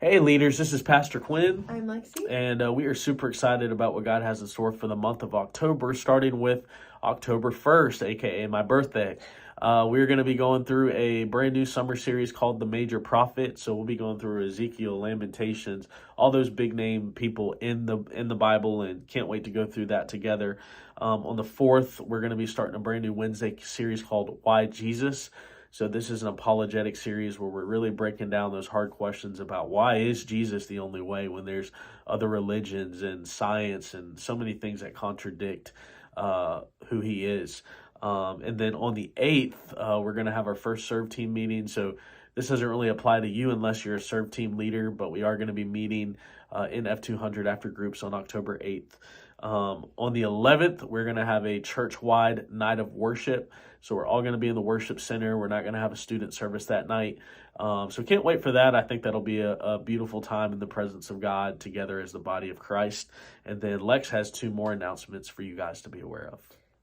Hey leaders, this is Pastor Quinn, I'm Lexi. and we are super excited about what God has in store for the month of October, starting with October 1st, aka my birthday. We're going to be going through a brand new summer series called The Major Prophet. So we'll be going through Ezekiel, Lamentations, all those big name people in the Bible, and can't wait to go through that together. On the 4th, we're going to be starting a brand new Wednesday series called Why Jesus. So this is an apologetic series where we're really breaking down those hard questions about why is Jesus the only way when there's other religions and science and so many things that contradict who he is. And then on the 8th, we're going to have our first serve team meeting. So this doesn't really apply to you unless you're a serve team leader, but we are going to be meeting in F200 after groups on October 8th. On the 11th, we're going to have a church-wide night of worship. So we're all going to be in the worship center. We're not going to have a student service that night. So can't wait for that. I think that'll be a beautiful time in the presence of God together as the body of Christ. And then Lex has 2 more announcements for you guys to be aware of.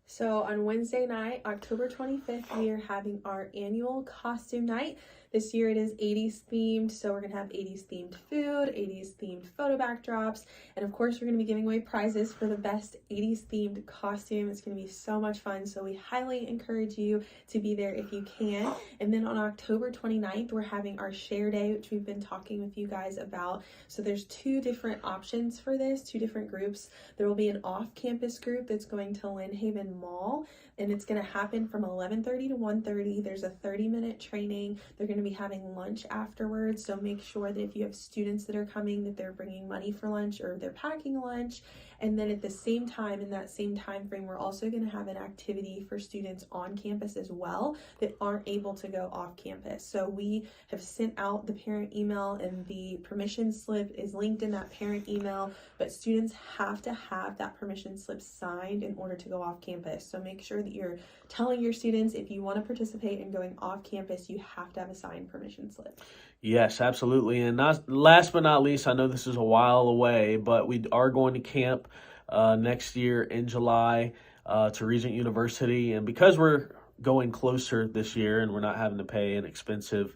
So on Wednesday night, October 25th, we are having our annual costume night. This year it is 80s themed, so we're going to have 80s themed food, 80s themed photo backdrops, and of course we're going to be giving away prizes for the best 80s themed costume. It's going to be so much fun, so we highly encourage you to be there if you can. And then on October 29th, we're having our share day, which we've been talking with you guys about. So there's 2 different options for this, 2 different groups. There will be an off-campus group that's going to Lynn Haven Mall, and it's going to happen from 11:30 to 1:30. There's a 30-minute training. They're going to be having lunch afterwards, so make sure that if you have students that are coming, that they're bringing money for lunch or they're packing lunch. And then at the same time, in that same time frame, we're also going to have an activity for students on campus as well that aren't able to go off campus. So we have sent out the parent email, and the permission slip is linked in that parent email, but students have to have that permission slip signed in order to go off campus. So make sure that you're telling your students if you want to participate in going off campus, you have to have a signed permission slip. Yes, absolutely. And last but not least, I know this is a while away, but we are going to camp next year in July to Regent University. And because we're going closer this year and we're not having to pay an expensive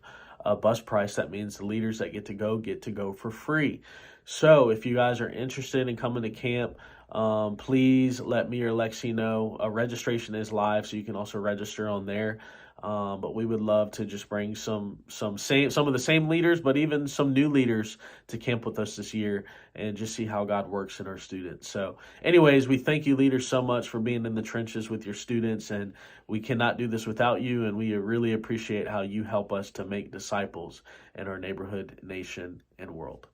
bus price, that means the leaders that get to go for free. So if you guys are interested in coming to camp, please let me or Lexi know. Registration is live, so you can also register on there. But we would love to just bring some of the same leaders, but even some new leaders to camp with us this year and just see how God works in our students. So anyways, we thank you leaders so much for being in the trenches with your students, and we cannot do this without you, and we really appreciate how you help us to make disciples in our neighborhood, nation, and world.